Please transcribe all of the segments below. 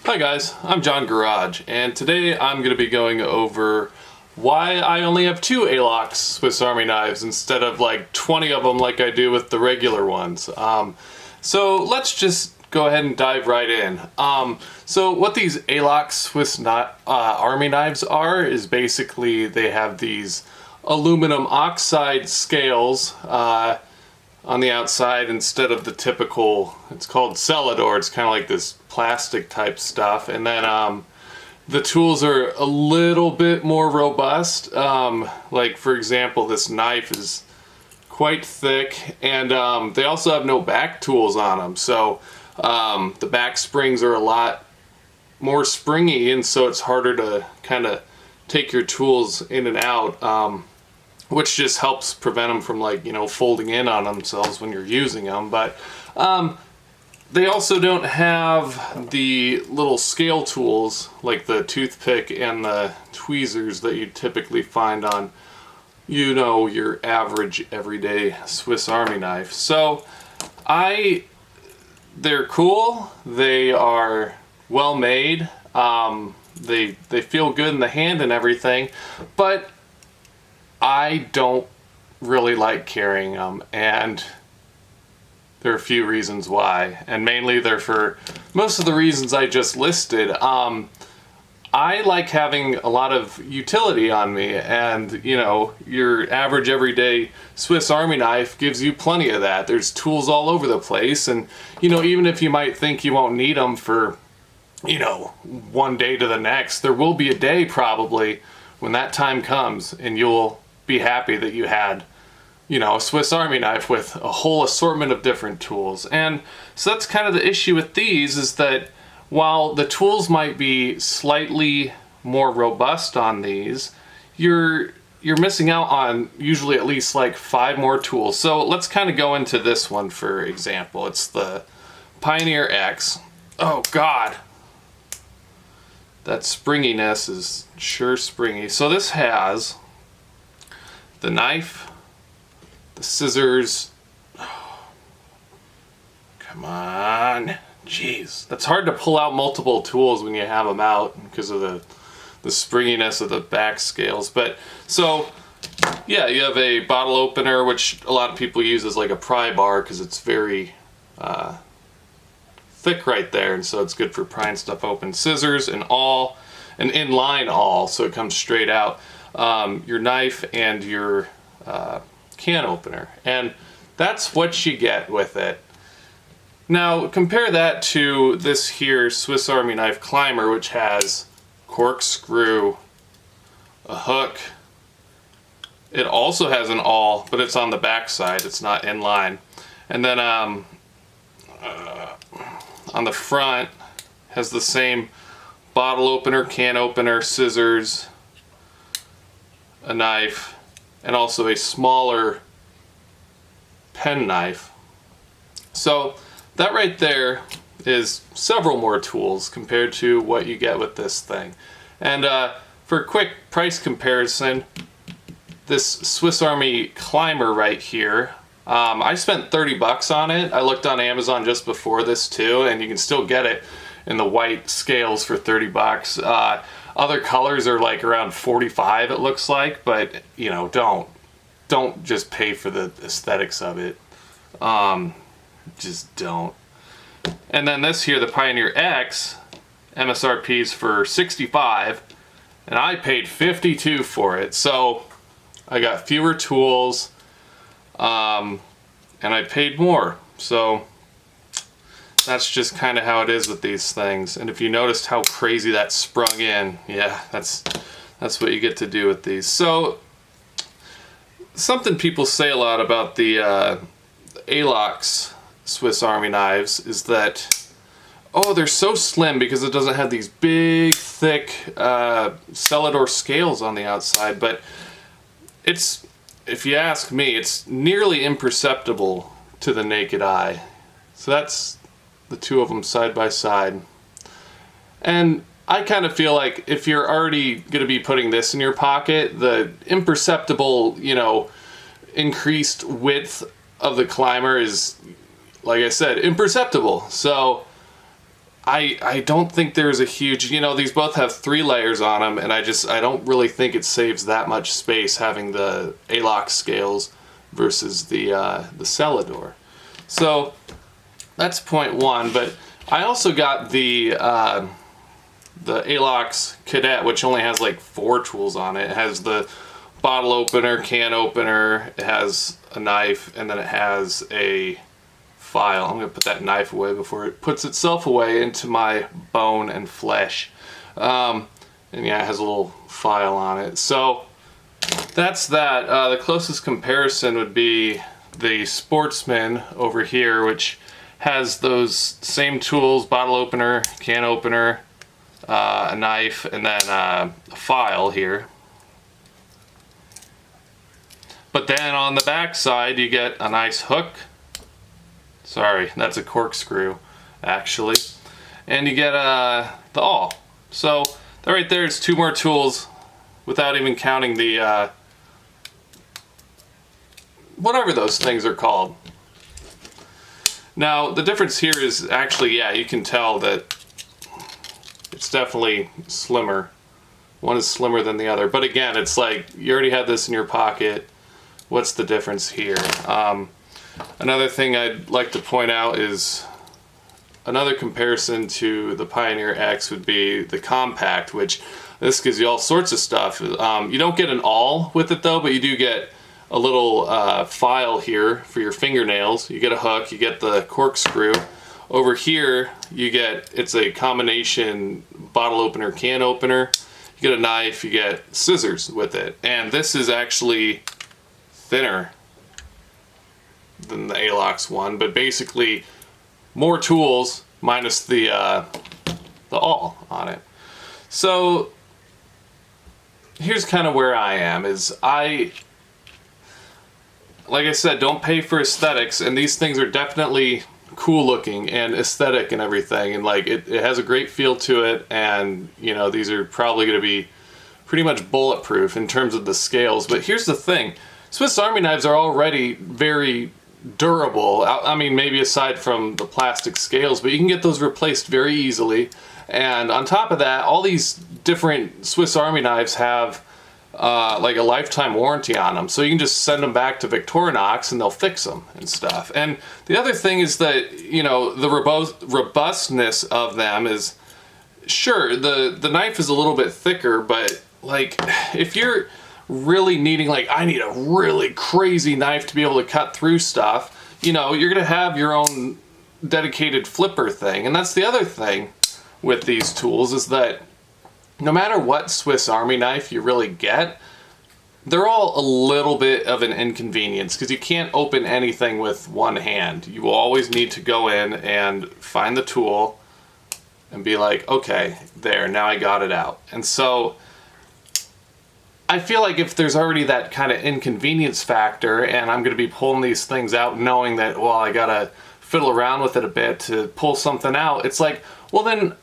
Hi guys, I'm John Garage, and today I'm going to be going over why I only have 2 Alox Swiss Army knives instead of like 20 of them like I do with the regular ones. So let's just go ahead and dive right in. So what these Alox Swiss Army knives are is basically they have these aluminum oxide scales on the outside instead of the typical, it's called Celador, it's kind of like this plastic type stuff, and then the tools are a little bit more robust. Like for example, this knife is quite thick, and they also have no back tools on them, so the back springs are a lot more springy, and so it's harder to kind of take your tools in and out, which just helps prevent them from, like, you know, folding in on themselves when you're using them. But they also don't have the little scale tools like the toothpick and the tweezers that you typically find on, you know, your average everyday Swiss Army knife. So they're cool, they are well made, they feel good in the hand and everything, but I don't really like carrying them, and there are a few reasons why, and mainly they're for most of the reasons I just listed. I like having a lot of utility on me, and you know, your average everyday Swiss Army knife gives you plenty of that. There's tools all over the place, and you know, even if you might think you won't need them for, you know, one day to the next, there will be a day probably when that time comes and you'll be happy that you had, you know, a Swiss Army knife with a whole assortment of different tools. And so that's kind of the issue with these, is that while the tools might be slightly more robust on these, you're missing out on usually at least like 5 more tools. So let's kind of go into this one for example. It's the Pioneer X. Oh God, that springiness is sure springy. So this has the knife, the scissors. Oh, come on, jeez. That's hard to pull out multiple tools when you have them out because of the springiness of the back scales. But so yeah, you have a bottle opener, which a lot of people use as like a pry bar because it's very thick right there, and so it's good for prying stuff open. Scissors and awl, an inline awl, so it comes straight out. Your knife and your can opener, and that's what you get with it. Now compare that to this here Swiss Army knife climber, which has corkscrew, a hook. It also has an awl, but it's on the back side, it's not inline. And then on the front has the same bottle opener, can opener, scissors, a knife, and also a smaller pen knife. So that right there is several more tools compared to what you get with this thing. And for a quick price comparison, this Swiss Army climber right here, I spent 30 bucks on it. I looked on Amazon just before this too, and you can still get it in the white scales for 30 bucks. Other colors are like around 45, it looks like, but you know, don't just pay for the aesthetics of it. Just don't. And then this here, the Pioneer X, MSRP is for 65, and I paid 52 for it. So I got fewer tools, and I paid more. So that's just kind of how it is with these things. And if you noticed how crazy that sprung in, yeah, that's what you get to do with these. So something people say a lot about the Alox Swiss Army knives is that, oh, they're so slim because it doesn't have these big, thick Celador scales on the outside. But it's, if you ask me, it's nearly imperceptible to the naked eye. So that's the two of them side by side. And I kind of feel like if you're already going to be putting this in your pocket, the imperceptible, you know, increased width of the climber is, like I said, imperceptible. So I don't think there's a huge, you know, these both have 3 layers on them, and I don't really think it saves that much space having the Alox scales versus the Celador. So that's point 1. But I also got the Alox Cadet, which only has like 4 tools on it. It has the bottle opener, can opener, it has a knife, and then it has a file. I'm going to put that knife away before it puts itself away into my bone and flesh. And yeah, it has a little file on it. So that's that. The closest comparison would be the Sportsman over here, which has those same tools: bottle opener, can opener, a knife, and then a file here. But then on the back side you get a nice hook. Sorry, that's a corkscrew actually. And you get the awl. So that right there is 2 more tools without even counting the whatever those things are called. Now the difference here is actually, yeah, you can tell that it's definitely slimmer. One is slimmer than the other. But again, it's like you already had this in your pocket. What's the difference here? Another thing I'd like to point out is another comparison to the Pioneer X would be the compact, which this gives you all sorts of stuff. You don't get an awl with it though, but you do get a little file here for your fingernails. You get a hook, you get the corkscrew. Over here you get, it's a combination bottle opener, can opener. You get a knife, you get scissors with it. And this is actually thinner than the Alox one, but basically more tools minus the awl on it. So here's kind of where I am, is like I said, don't pay for aesthetics, and these things are definitely cool looking and aesthetic and everything, and like it has a great feel to it, and you know, these are probably going to be pretty much bulletproof in terms of the scales. But here's the thing, Swiss Army knives are already very durable. I mean, maybe aside from the plastic scales, but you can get those replaced very easily. And on top of that, all these different Swiss Army knives have like a lifetime warranty on them. So you can just send them back to Victorinox and they'll fix them and stuff. And the other thing is that, you know, the robustness of them is, sure, the knife is a little bit thicker, but like if you're really needing, like, I need a really crazy knife to be able to cut through stuff, you know, you're gonna have your own dedicated flipper thing. And that's the other thing with these tools, is that no matter what Swiss Army knife you really get, they're all a little bit of an inconvenience, because you can't open anything with one hand. You will always need to go in and find the tool and be like, okay, there, now I got it out. And so I feel like if there's already that kind of inconvenience factor, and I'm going to be pulling these things out knowing that, well, I got to fiddle around with it a bit to pull something out, it's like, well, then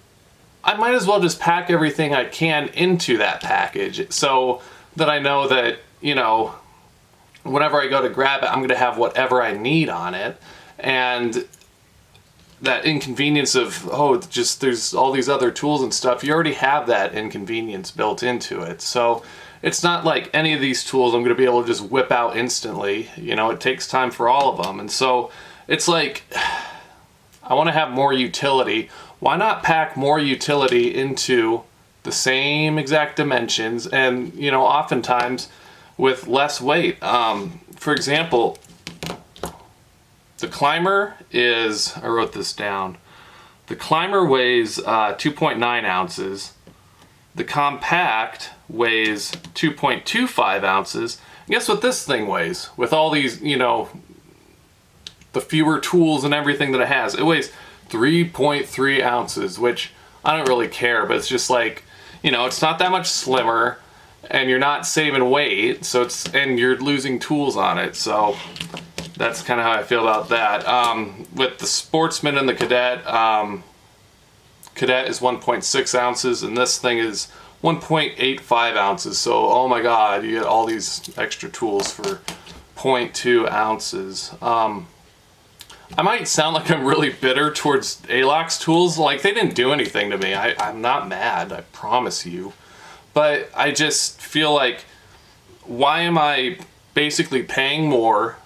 I might as well just pack everything I can into that package, so that I know that, you know, whenever I go to grab it, I'm going to have whatever I need on it. And that inconvenience of, oh, just there's all these other tools and stuff, you already have that inconvenience built into it. So it's not like any of these tools I'm going to be able to just whip out instantly. You know, it takes time for all of them. And so it's like, I want to have more utility. Why not pack more utility into the same exact dimensions, and, you know, oftentimes with less weight? For example, the Climber is, I wrote this down, the Climber weighs 2.9 ounces. The Compact weighs 2.25 ounces. Guess what this thing weighs? With all these, you know, the fewer tools and everything that it has, it weighs 3.3 ounces, which I don't really care, but it's just like, you know, it's not that much slimmer, and you're not saving weight, so it's, and you're losing tools on it. So that's kind of how I feel about that. With the Sportsman and the Cadet, Cadet is 1.6 ounces, and this thing is 1.85 ounces. So, oh my God, you get all these extra tools for 0.2 ounces. I might sound like I'm really bitter towards Alox tools. Like, they didn't do anything to me. I'm not mad, I promise you. But I just feel like, why am I basically paying more,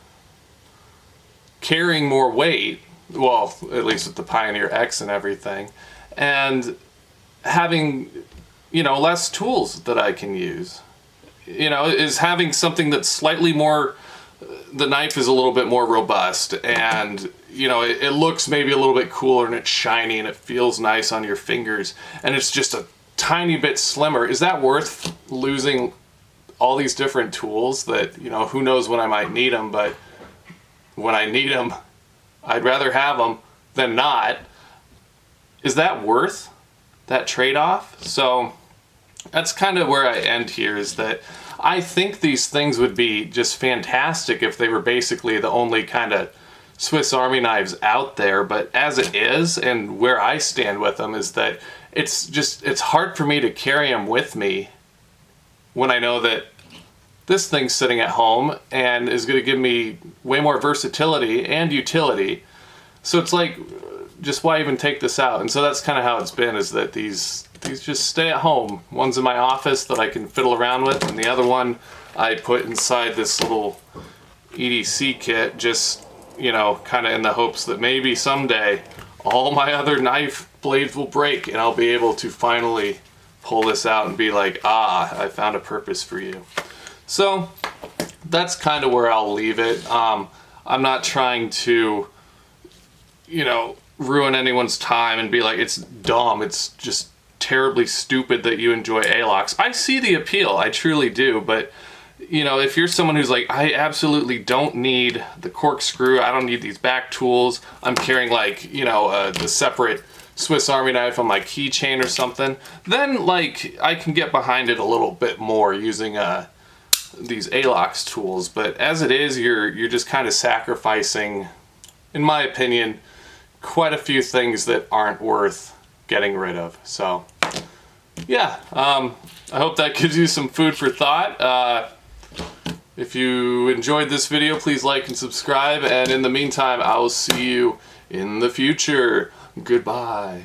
carrying more weight, well, at least with the Pioneer X and everything, and having, you know, less tools that I can use? You know, is having something that's slightly more, the knife is a little bit more robust, and, you know, it looks maybe a little bit cooler, and it's shiny, and it feels nice on your fingers, and it's just a tiny bit slimmer. Is that worth losing all these different tools that, you know, who knows when I might need them, but when I need them, I'd rather have them than not. Is that worth that trade-off? So that's kind of where I end here, is that I think these things would be just fantastic if they were basically the only kind of Swiss Army knives out there, but as it is, and where I stand with them, is that it's hard for me to carry them with me when I know that this thing's sitting at home and is going to give me way more versatility and utility. So it's like, just why even take this out? And so that's kind of how it's been, is that these just stay at home. One's in my office that I can fiddle around with, and the other one I put inside this little EDC kit, just, you know, kind of in the hopes that maybe someday all my other knife blades will break and I'll be able to finally pull this out and be like, ah, I found a purpose for you. So that's kind of where I'll leave it. I'm not trying to, you know, ruin anyone's time and be like, it's dumb, it's just terribly stupid that you enjoy Alox. I see the appeal, I truly do, but, you know, if you're someone who's like, I absolutely don't need the corkscrew, I don't need these back tools, I'm carrying, like, you know, the separate Swiss Army knife on my keychain or something, then, like, I can get behind it a little bit more using these Alox tools. But as it is, you're just kind of sacrificing, in my opinion, quite a few things that aren't worth getting rid of. So yeah, I hope that gives you some food for thought. If you enjoyed this video, please like and subscribe, and in the meantime, I will see you in the future. Goodbye.